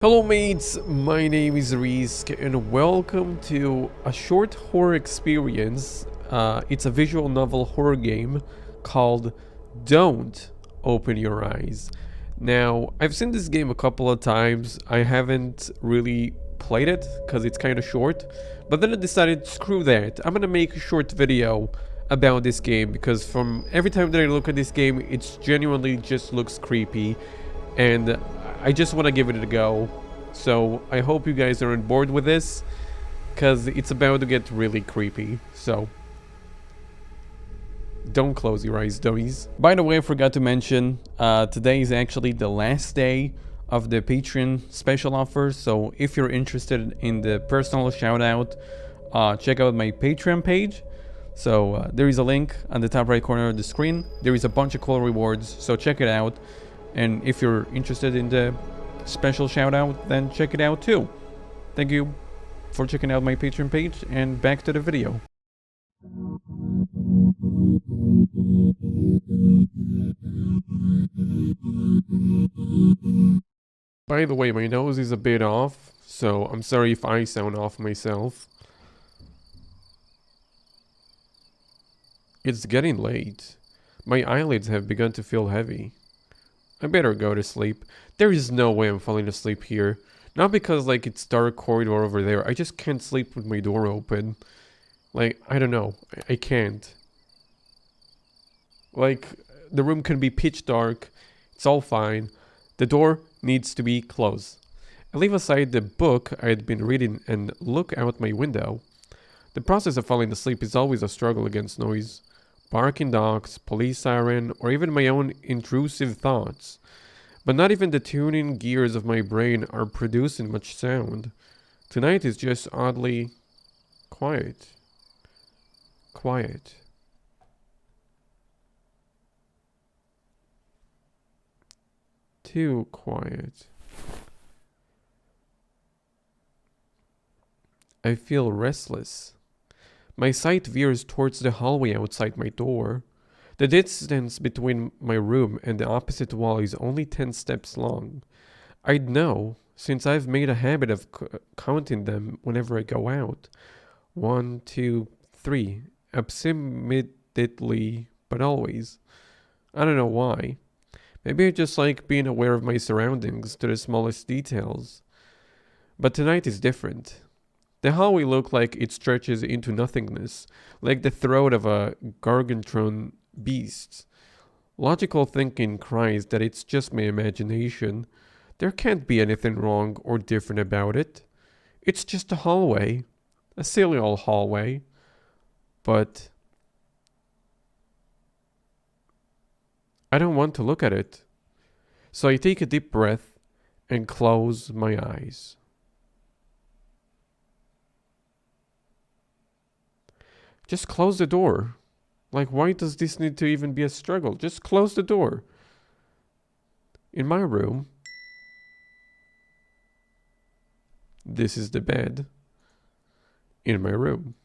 Hello mates, my name is Risk and welcome to a short horror experience. It's a visual novel horror game called Don't Open Your Eyes. Now, I've seen this game a couple of times. I haven't really played it because it's kind of short, but then I decided, screw that. I'm gonna make a short video about this game because from every time that I look at this game, it genuinely just looks creepy and I just want to give it a go. So I hope you guys are on board with this, because it's about to get really creepy. So don't close your eyes, dummies. By the way, I forgot to mention, today is actually the last day of the Patreon special offer. So if you're interested in the personal shout out, check out my Patreon page. So there is a link on the top right corner of the screen. There is a bunch of cool rewards, so check it out. And if you're interested in the special shout out, then check it out too. Thank you for checking out my Patreon page, and back to the video. By the way, my nose is a bit off, so I'm sorry if I sound off myself. It's getting late. My eyelids have begun to feel heavy. I better go to sleep. There is no way I'm falling asleep here. Not because like it's dark corridor over there. I just can't sleep with my door open. Like, I don't know. I can't. Like, the room can be pitch dark. It's all fine. The door needs to be closed. I leave aside the book I had been reading and look out my window. The process of falling asleep is always a struggle against noise. Barking dogs, police siren, or even my own intrusive thoughts. But not even the tuning gears of my brain are producing much sound. Tonight is just oddly quiet. Quiet. Too quiet. I feel restless. My sight veers towards the hallway outside my door. The distance between my room and the opposite wall is only 10 steps long. I'd know, since I've made a habit of counting them whenever I go out. 1, 2, 3. Approximately, but always. I don't know why. Maybe I just like being aware of my surroundings to the smallest details. But tonight is different. The hallway looked like it stretches into nothingness, like the throat of a gargantuan beast. Logical thinking cries that it's just my imagination. There can't be anything wrong or different about it. It's just a hallway. A silly old hallway. But I don't want to look at it. So I take a deep breath and close my eyes. Just close the door. Like, why does this need to even be a struggle? Just close the door. In my room, this is the bed. In my room,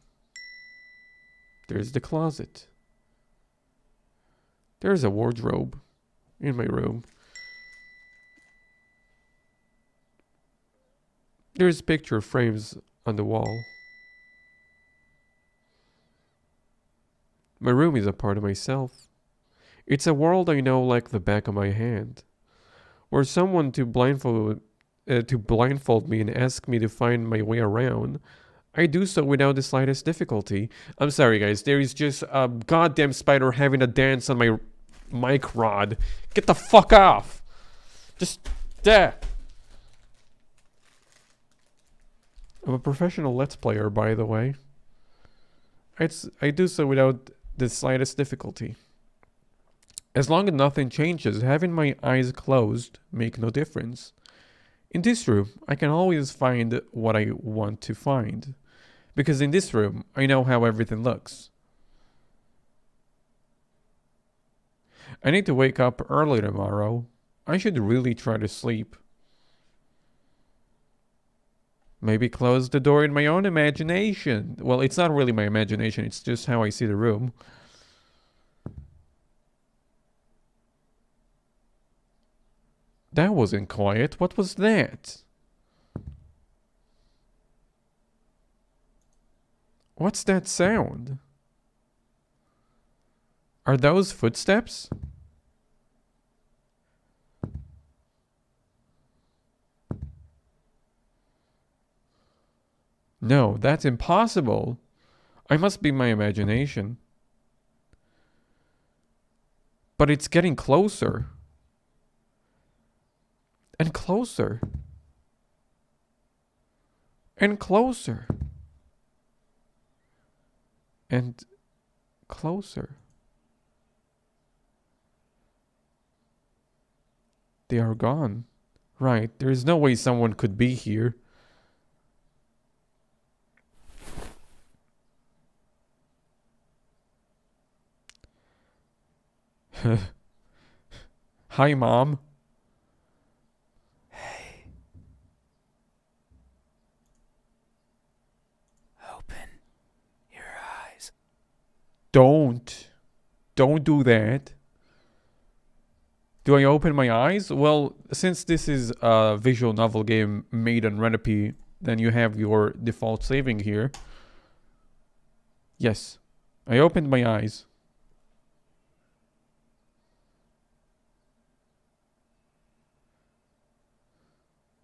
there's the closet. There's a wardrobe in my room. There's picture frames on the wall. My room is a part of myself. It's a world I know like the back of my hand. Were someone to blindfold me and ask me to find my way around, I do so without the slightest difficulty. I'm sorry, guys. There is just a goddamn spider having a dance on my mic rod. Get the fuck off! Just there. I'm a professional Let's Player, by the way. I do so without the slightest difficulty. As long as nothing changes, having my eyes closed make no difference. In this room, I can always find what I want to find. Because in this room, I know how everything looks. I need to wake up early tomorrow. I should really try to sleep. Maybe close the door in my own imagination. Well, it's not really my imagination, it's just how I see the room. That wasn't quiet. What was that? What's that sound? Are those footsteps? No, that's impossible. I must be my imagination. But it's getting closer. And closer. And closer. And closer. They are gone. Right, there is no way someone could be here. Hi, Mom. Hey. Open your eyes. Don't. Don't do that. Do I open my eyes? Well, since this is a visual novel game made on Recipe, then you have your default saving here. Yes. I opened my eyes.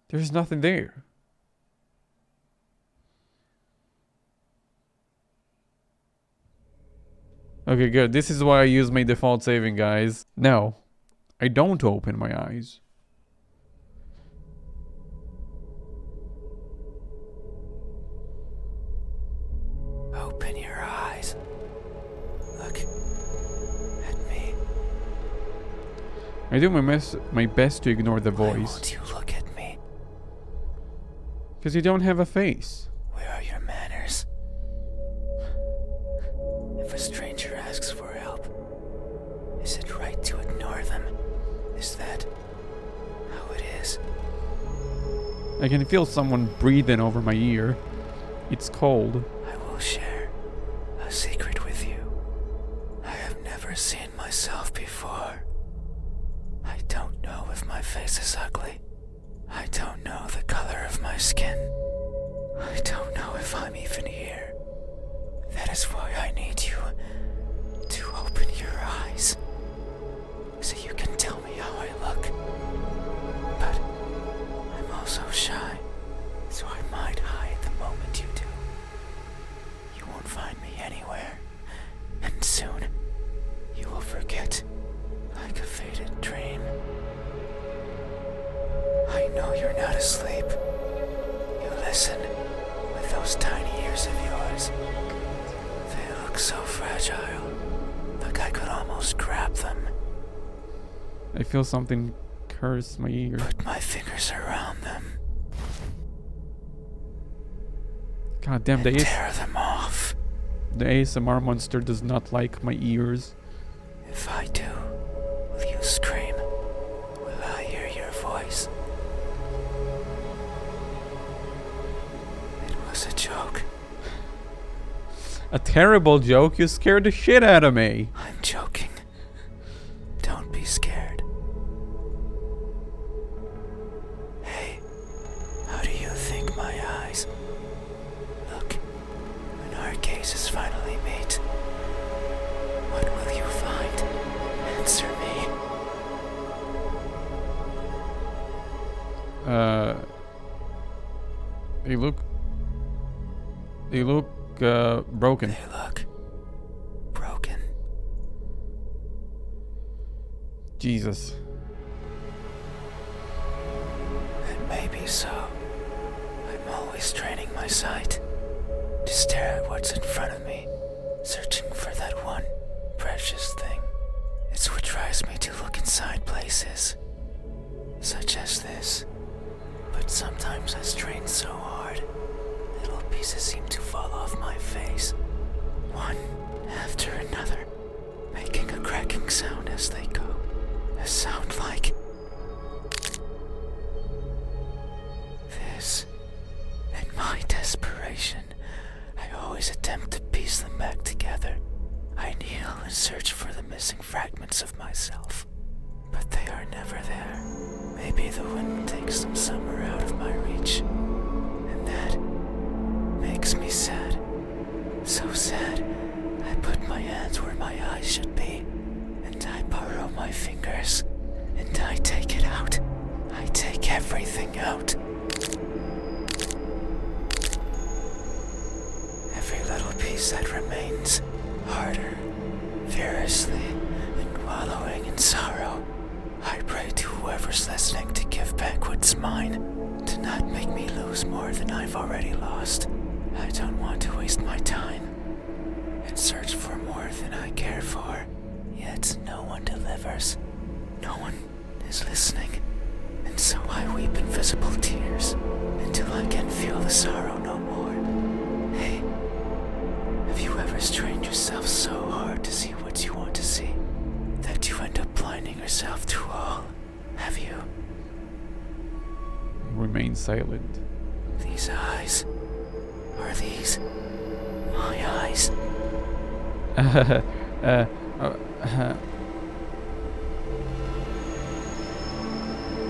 There's nothing there. Okay, good. This is why I use my default saving, guys. Now, I don't open my eyes. Open your eyes. Look at me. I do my best to ignore the Why voice. won't you look at me? Because you don't have a face. Where are your manners? If a stranger asks for help, is it right to ignore them? Is that how it is? I can feel someone breathing over my ear. It's cold. I will share a secret with you. I have never seen myself before. I don't know if my face is ugly. I don't know the color of my skin. I don't know if I'm even here. That is why I need you to open your eyes, so you can tell me how I look. But I'm also shy, so I might hide the moment you do. You won't find me anywhere, and soon you will forget, like a faded dream. I know you're not asleep. You listen with those tiny ears of yours. They look so fragile, like I could almost grab them. I feel something curse my ear. Put my fingers around them God damn, and tear them off. the ASMR monster does not like my ears. If I do, will you scream? Will I hear your voice? It was a joke. A terrible joke. You scared the shit out of me. I'm joking. Don't be scared. Hey, how do you think my eyes look when our cases finally meet? What will you find? Answer me. They look broken. They look broken. Jesus. And maybe so. I'm always training my sight to stare at what's in front of me, searching for that one precious thing. It's what drives me to look inside places, such as this. But sometimes I strain so hard, little pieces seem to fall off my face, one after another, making a cracking sound as they go. A sound like this. In my desperation, I always attempt to piece them back together. I kneel and search for the missing fragments of myself, but they are never there. Maybe the wind takes them somewhere out of my reach, and that makes me sad. voice that remains, harder, furiously, and wallowing in sorrow. I pray to whoever's listening to give back what's mine, to not make me lose more than I've already lost. I don't want to waste my time and search for more than I care for. Yet no one delivers. No one is listening. And so I weep invisible tears until I can feel the sorrow no more. Hey, have you ever strained yourself so hard to see what you want to see that you end up blinding yourself to all? Have you? Remain silent. These eyes, are these my eyes?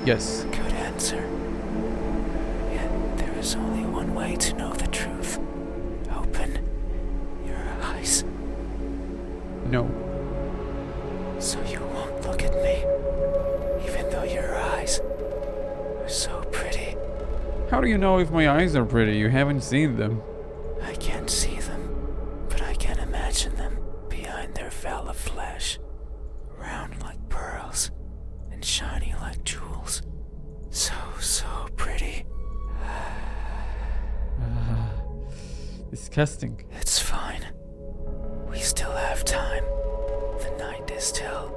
Yes. Good answer. Yet there is only one way to know the truth. Open your eyes. No. So you won't look at me, even though your eyes are so pretty. How do you know if my eyes are pretty? You haven't seen them. I can't see them, but I can imagine them behind their veil of flesh, round like pearls and shiny like jewels. So pretty. Disgusting. It's fine. We still have time. The night is still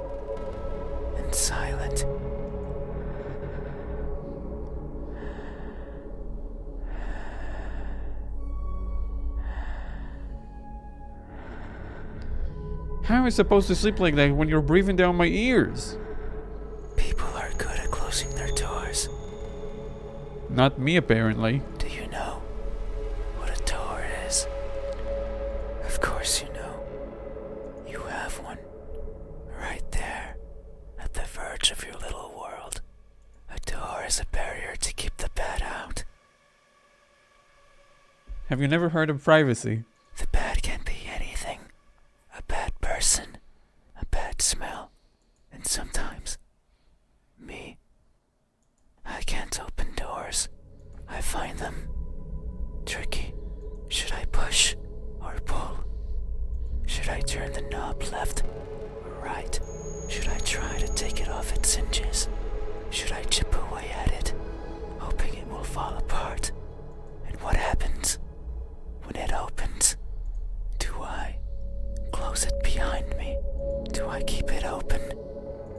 and silent. How am I supposed to sleep like that when you're breathing down my ears? People are good at closing their doors. Not me, apparently. Do you know what a door is? Of course you know. You have one. Right there, at the verge of your little world. A door is a barrier to keep the bad out. Have you never heard of privacy? The bad can be anything. A bad person, a bad smell, and sometimes me. I can't open doors. I find them tricky. Should I push or pull? Should I turn the knob left or right? Should I try to take it off its hinges? Should I chip away at it, hoping it will fall apart? And what happens when it opens? Do I close it behind me? Do I keep it open?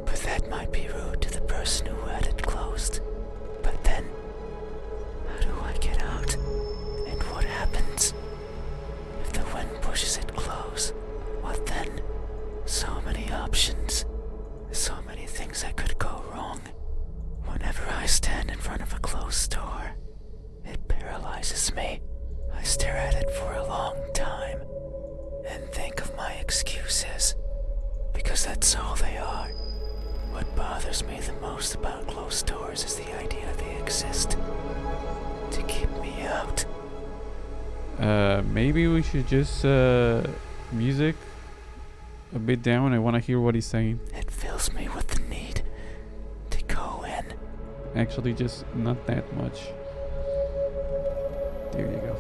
But that might be rude to the person who had it closed. But then, how do I get out? And what happens if the wind pushes it close? What then? So many options. So many things that could go wrong. Whenever I stand in front of a closed door, it paralyzes me. I stare at it for a long time and think of my excuses, because that's all they are. What bothers me the most about closed doors is the idea they exist to keep me out. Maybe we should just, music a bit down. I want to hear what he's saying. It fills me with the need to go in. Actually, just not that much. There you go.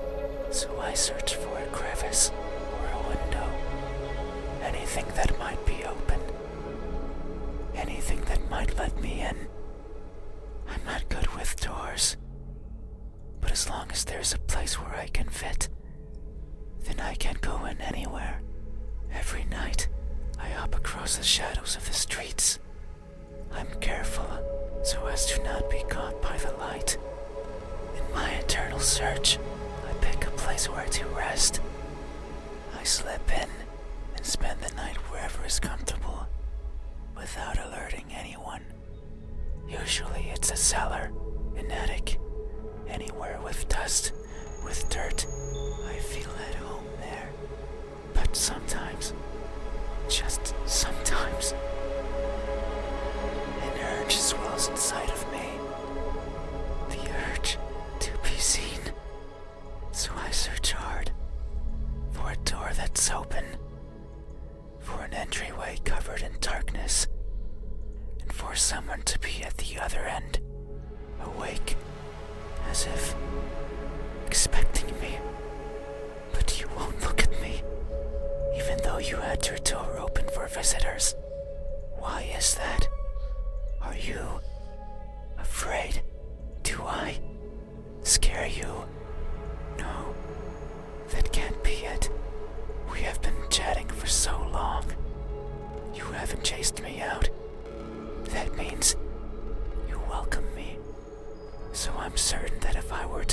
So I search for a crevice or a window. Anything that might be open. Anything that might let me in. I'm not good with doors. But as long as there's a place where I can fit, then I can go in anywhere. Every night, I hop across the shadows of the streets. I'm careful so as to not be caught by the light. In my eternal search, I pick a place where to rest. I slip in and spend the night wherever is comfortable, without alerting anyone. Usually it's a cellar, an attic, anywhere with dust, with dirt. I feel at home there. But sometimes, just sometimes, an urge swells inside of me. The urge to be seen. So I search hard for a door that's open, for an entryway covered in darkness, and for someone to be at the other end, awake, as if expecting me. But you won't look at me.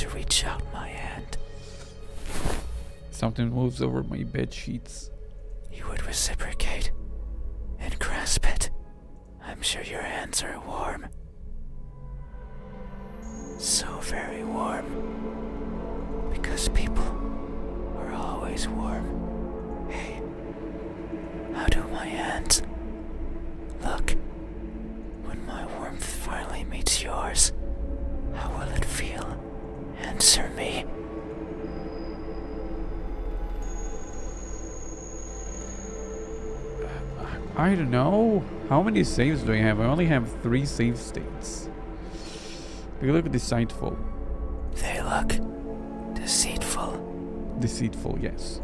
to reach out my hand, Something moves over my bed sheets. you would reciprocate and grasp it. I'm sure your hands are warm. So very warm. Because people are always warm. Hey, how do my hands look when my warmth finally meets yours? How will it feel? Answer me. I don't know. How many saves do I have? I only have 3 save states. They look deceitful. They look deceitful. Deceitful, yes.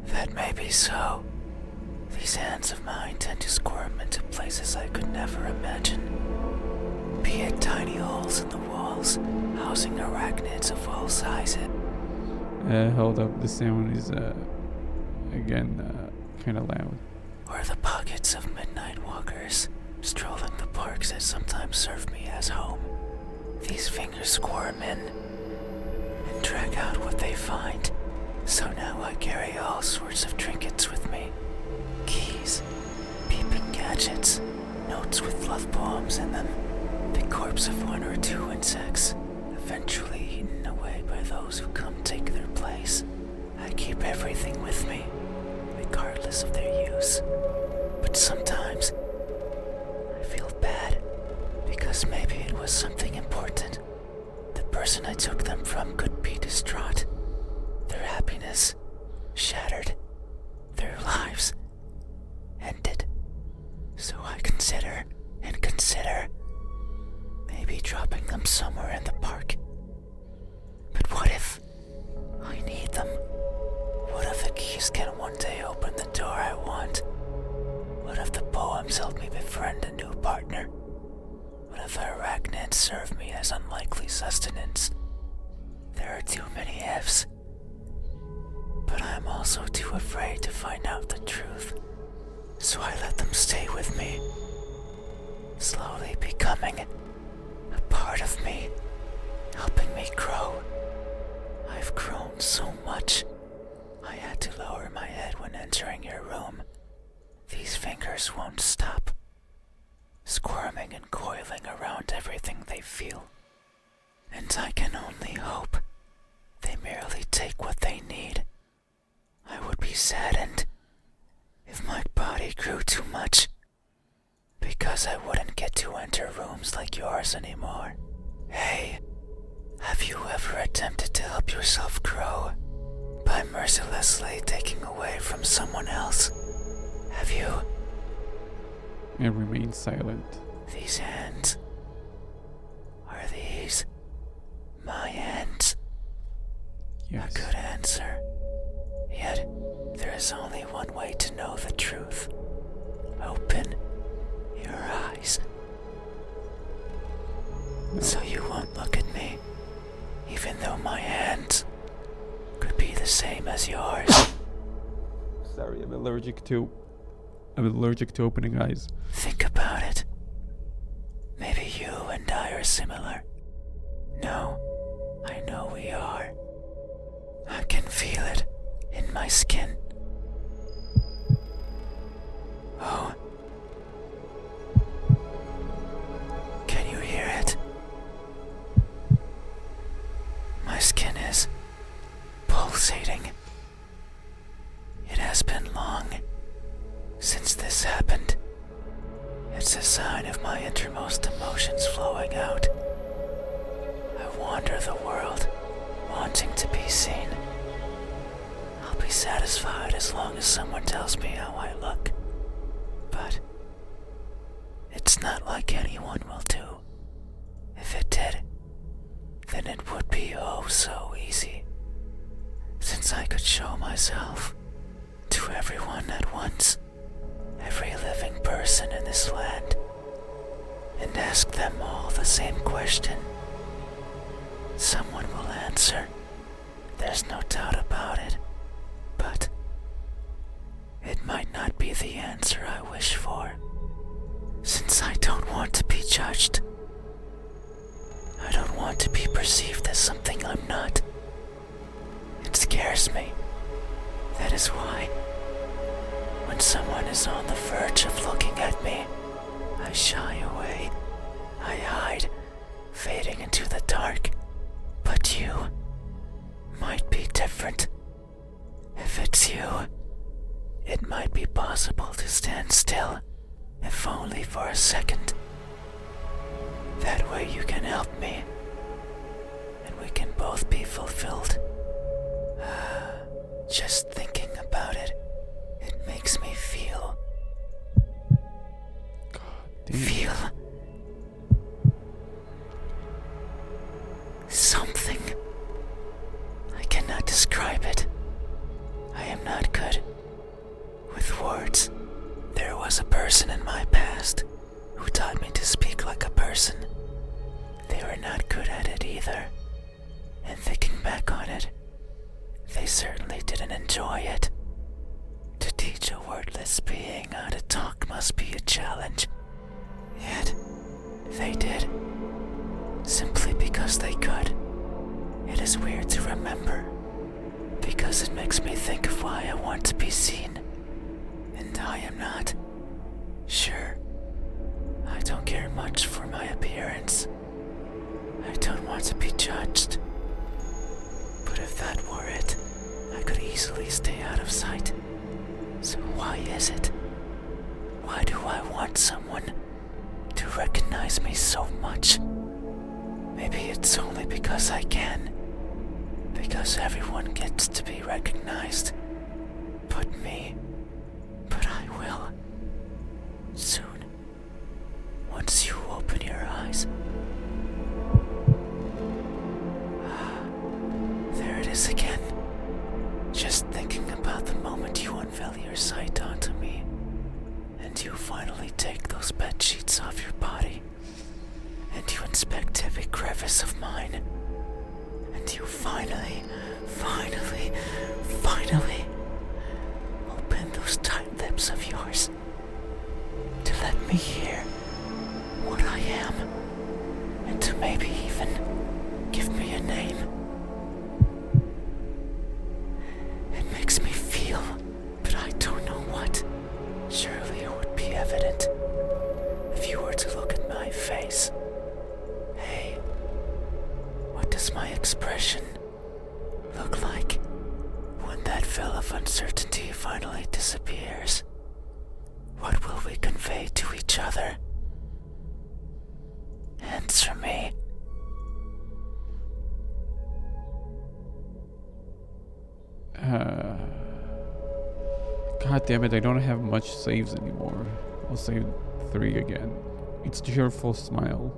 That may be so. These hands of mine tend to squirm into places I could never imagine. Be it tiny holes in the walls, housing arachnids of all sizes. Hold up, the sound is, again, kinda loud. Or the pockets of midnight walkers, strolling the parks that sometimes serve me as home. These fingers squirm in and drag out what they find. So now I carry all sorts of trinkets with me. Keys, peeping gadgets, notes with love poems in them, the corpse of 1 or 2 insects, eventually eaten away by those who come take their place. I keep everything with me, regardless of their use. But sometimes I feel bad, because maybe it was something important. The person I took them from could be distraught, their happiness shattered, their lives ended. So I consider maybe dropping them somewhere in the park. But what if I need them? What if the keys can one day open the door I want? What if the poems help me befriend a new partner? What if arachnids serve me as unlikely sustenance? There are too many ifs. But I'm also too afraid to find out the truth. So I let them stay with me, slowly becoming a part of me, helping me grow. I've grown so much, I had to lower my head when entering your room. These fingers won't stop, squirming and coiling around everything they feel. And I can only hope they merely take what they need. I would be saddened if my body grew too much, because I wouldn't get to enter rooms like yours anymore. Hey, have you ever attempted to help yourself grow by mercilessly taking away from someone else? Have you? And remain silent. These hands, are these my hands? Yes. A good answer. Yet, there is only one way to know the truth. Open your eyes. No. So you won't look at me, even though my hands could be the same as yours. Sorry, I'm allergic to opening eyes. Think about it. Maybe you and I are similar. No, I know we are. I can feel it in my skin. Oh. Can you hear it? My skin is pulsating. It has been long since this happened. It's a sign of my innermost emotions flowing out. I wander the world, wanting to be seen. I'll be satisfied as long as someone tells me how I look. But it's not like anyone will do. If it did, then it would be oh so easy. Since I could show myself to everyone at once, every living person in this land, and ask them all the same question. Someone will answer. There's no doubt about it. But it might not be the answer I wish for, since I don't want to be judged. I don't want to be perceived as something I'm not. It scares me. That is why, when someone is on the verge of looking at me, I shy away. I hide, fading into the dark. But you might be different. If it's you, it might be possible to stand still, if only for a second. That way you can help me, and we can both be fulfilled. Just thinking about it, it makes me feel. God damn. Feel something. I cannot describe it. I am not good with words. There was a person in my past who taught me to speak like a person. They were not good at it either. And thinking back on it, they certainly didn't enjoy it. To teach a wordless being how to talk must be a challenge. Yet, they did. Simply because they could. It is weird to remember, because it makes me think of why I want to be seen. And I am not. Sure, I don't care much for my appearance. I don't want to be judged. But if that were it, I could easily stay out of sight. So why is it? Why do I want someone to recognize me so much? Maybe it's only because I can. Because everyone gets to be recognized. But me. But I will. Soon. Once you open your eyes. There it is again. Just thinking about the moment you unveil your sight onto me. And you finally take those bed sheets off your body. And you inspect every crevice of mine. And you finally open those tight lips of yours to let me hear what I am, and to maybe even give me a name. It makes me feel, but I don't know what. Surely it would be evident if you were to look at my face. Hey, what does my expression look like when that veil of uncertainty finally disappears? What will we convey to each other? Answer me. God damn it, I don't have much saves anymore. I'll save 3 again. It's cheerful smile.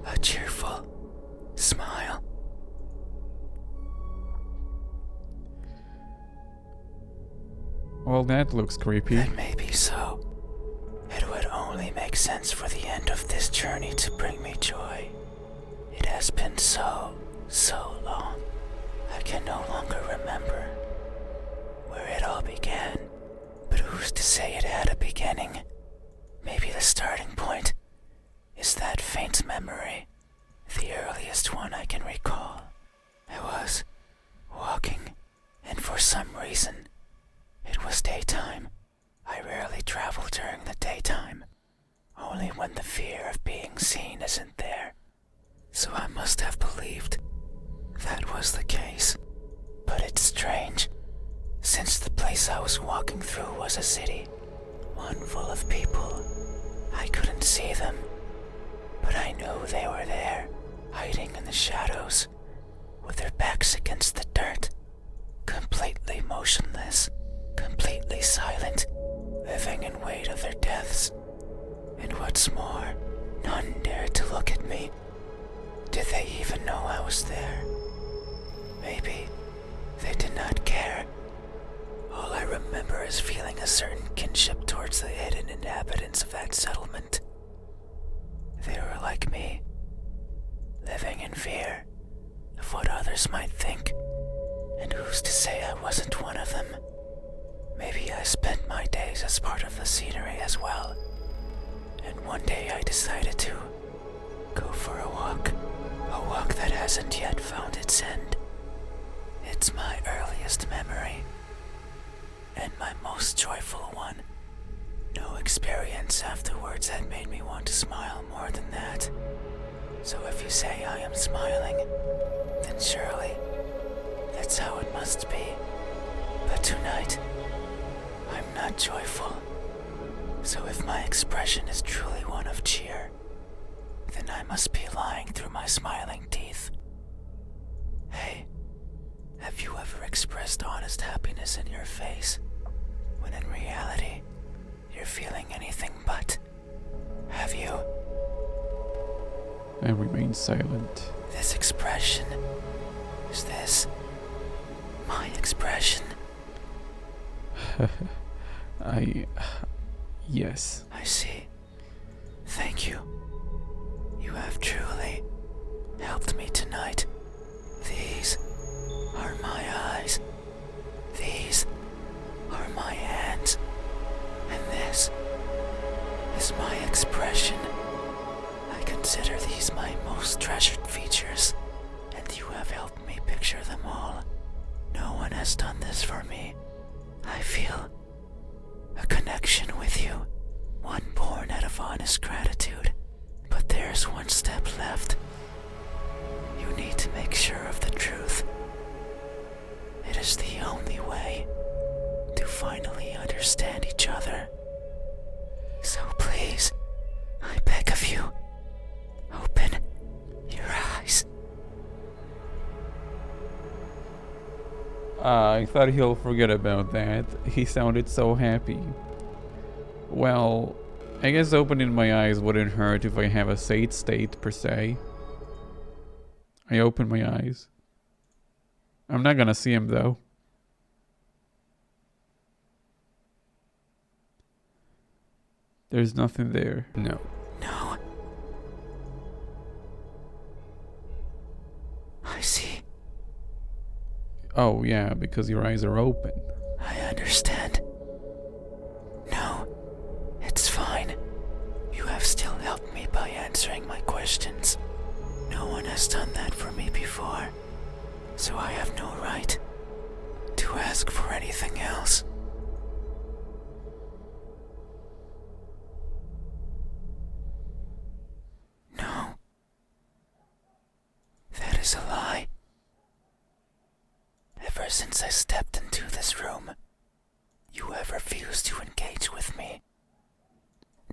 A cheerful smile. Well, that looks creepy. That may be so. It would only make sense for the end of this journey to bring me joy. It has been so long. I can no longer remember where it all began. But who's to say it had a beginning? Maybe the starting point is that faint memory, the earliest one I can recall. I was walking, and for some reason, it was daytime. I rarely travel during the daytime, only when the fear of being seen isn't there. So I must have believed that was the case. But it's strange, since the place I was walking through was a city, one full of people. I couldn't see them, but I knew they were there, hiding in the shadows, with their backs against the dirt, completely motionless, completely silent, living in wait of their deaths. And what's more, none dared to look at me. Did they even know I was there? Maybe they did not care. All I remember is feeling a certain kinship towards the hidden inhabitants of that settlement. They were like me, living in fear of what others might think. And who's to say I wasn't one of them? Maybe I spent my days as part of the scenery as well. And one day I decided to hasn't yet found its end. It's my earliest memory, and my most joyful one. No experience afterwards had made me want to smile more than that. So if you say I am smiling, then surely that's how it must be. But tonight, I'm not joyful. So if my expression is truly one of cheer, then I must be lying through my smiling teeth. Hey, have you ever expressed honest happiness in your face, when in reality, you're feeling anything but? Have you? I remain silent. This expression, is this my expression? Yes. I see. Thank you. You have truly helped me tonight. These are my eyes. These are my hands. And this is my expression. I consider these my most treasured features, and you have helped me picture them all. No one has done this for me. I feel a connection with you, one born out of honest gratitude. But there's one step left. You need to make sure of the truth. It is the only way to finally understand each other. So please, I beg of you, open your eyes. I thought he'll forget about that. He sounded so happy. Well, I guess opening my eyes wouldn't hurt if I have a state state per se. I open my eyes. I'm not gonna see him though. There's nothing there. No. No. I see. Oh yeah, because your eyes are open. I understand. No, it's fine. You have still helped me by answering my questions. No one has done that for me before, so I have no right to ask for anything else. No. That is a lie. Ever since I stepped into this room, you have refused to engage with me.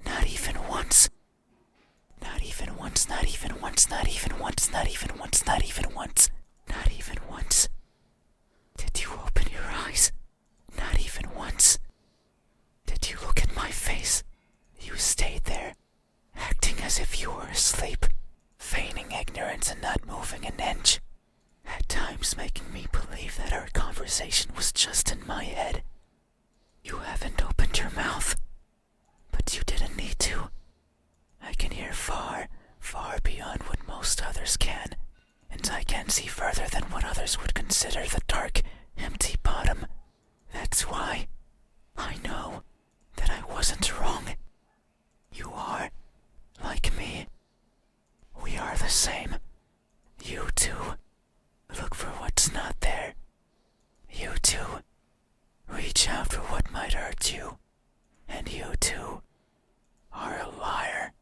Not even once. Not even once, not even once, not even once, not even once, not even once, not even once. Did you open your eyes? Not even once. Did you look at my face? You stayed there, acting as if you were asleep, feigning ignorance and not moving an inch. At times making me believe that our conversation was just in my head. You haven't opened your mouth, but you didn't need to. I can hear far, far beyond what most others can, and I can see further than what others would consider the dark, empty bottom. That's why I know that I wasn't wrong. You are like me. We are the same. You too look for what's not there. You too reach out for what might hurt you. And you too are a liar.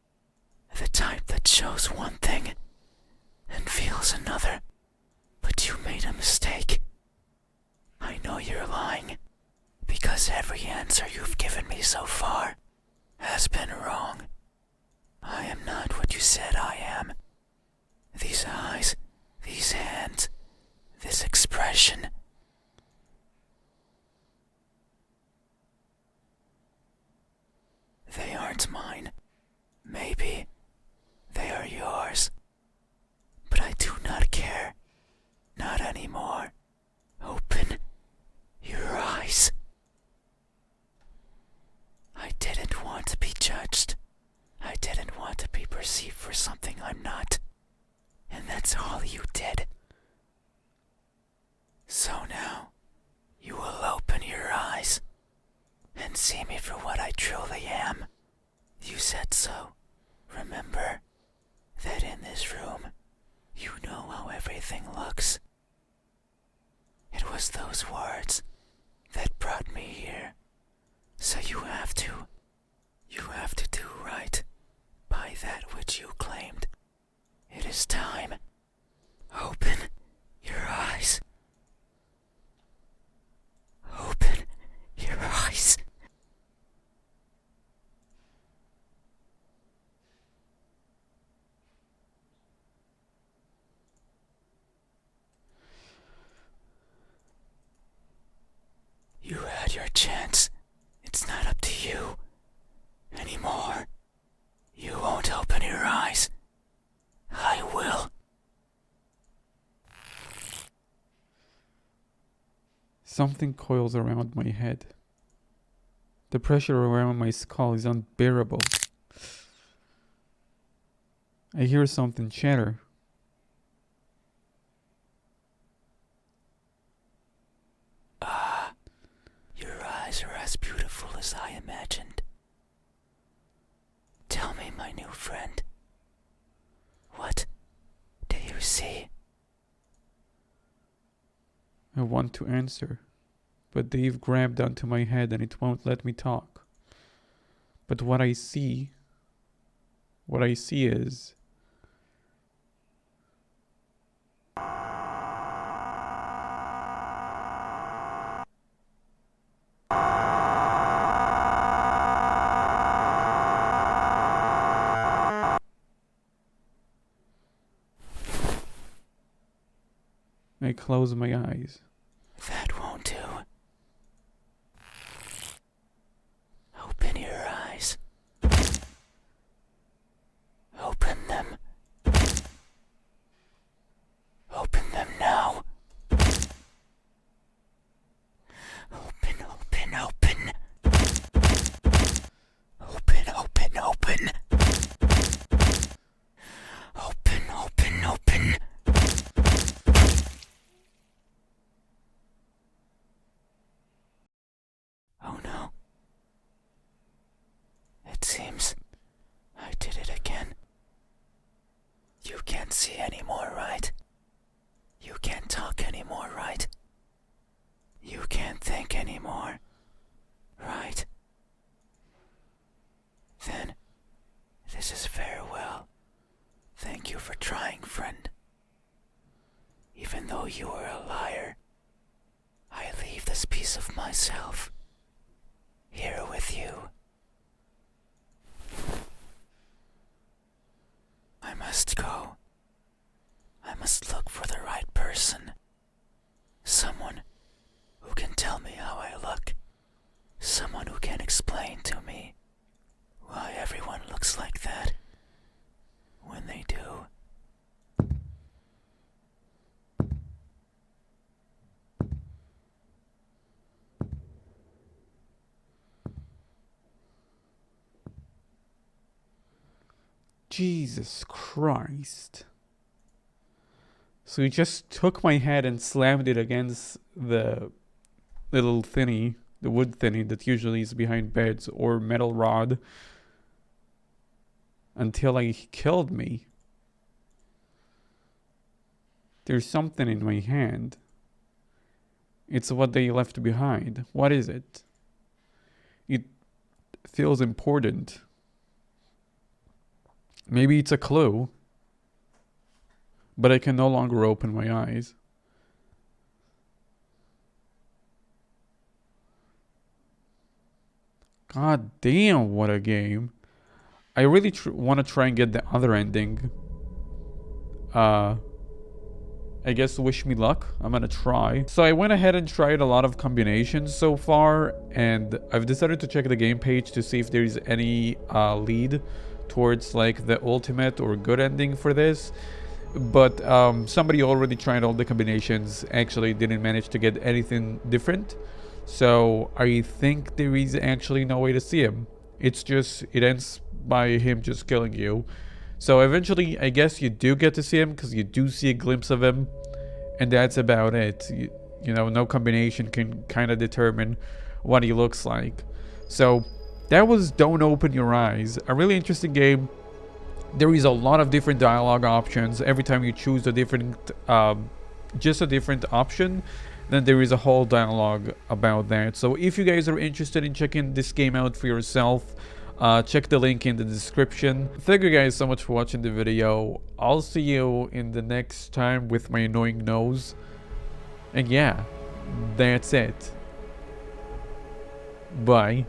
The type that shows one thing and feels another. But you made a mistake. I know you're lying, because every answer you've given me so far has been wrong. I am not what you said I am. These eyes, these hands, this expression. They aren't mine. Maybe they are yours. But I do not care. Not anymore. Open your eyes. I didn't want to be judged. I didn't want to be perceived for something I'm not. And that's all you did. So now, you will open your eyes and see me for what I truly am. You said so. Remember that in this room, you know how every everything looks. It was those words that brought me here. So you have to do right by that which you claimed. It is time. Open your eyes. Open your eyes. You had your chance. It's not up to you anymore. You won't open your eyes. I will. Something coils around my head. The pressure around my skull is unbearable. I hear something chatter. Your eyes are as beautiful as I imagined. Tell me, my new friend, what do you see? I want to answer, but they've grabbed onto my head and it won't let me talk. But what I see is I close my eyes. That won't do. Open your eyes. Open them. Open them now. Open, open, open. Open, open, open. Open, open, open. Oh no. It seems I did it again. You can't see anymore, right? You can't talk anymore, right? You can't think anymore, right? Then, this is farewell. Thank you for trying, friend. Even though you were a liar, I leave this piece of myself here with you. I must go. I must look for the right person. Someone who can tell me how I look. Someone who can explain to me why everyone looks like that when they do. Jesus Christ. So he just took my head and slammed it against the little thingy, the wood thingy that usually is behind beds, or metal rod, until he killed me. There's something in my hand. It's what they left behind. What is it? It feels important. Maybe it's a clue, but I can no longer open my eyes. God damn, what a game. I really want to try and get the other ending. I guess wish me luck. I'm gonna try. So I went ahead and tried a lot of combinations so far, and I've decided to check the game page to see if there's any lead towards like the ultimate or good ending for this. But somebody already tried all the combinations, actually didn't manage to get anything different. So I think there is actually no way to see him. It ends by him just killing you. So eventually, I guess you do get to see him, because you do see a glimpse of him, and that's about it. You know, no combination can kind of determine what he looks like. So that was Don't Open Your Eyes, a really interesting game. There is a lot of different dialogue options. Every time you choose a different, just a different option, then there is a whole dialogue about that. So if you guys are interested in checking this game out for yourself, check the link in the description. Thank you guys so much for watching the video. I'll see you in the next time with my annoying nose. And yeah, that's it. Bye.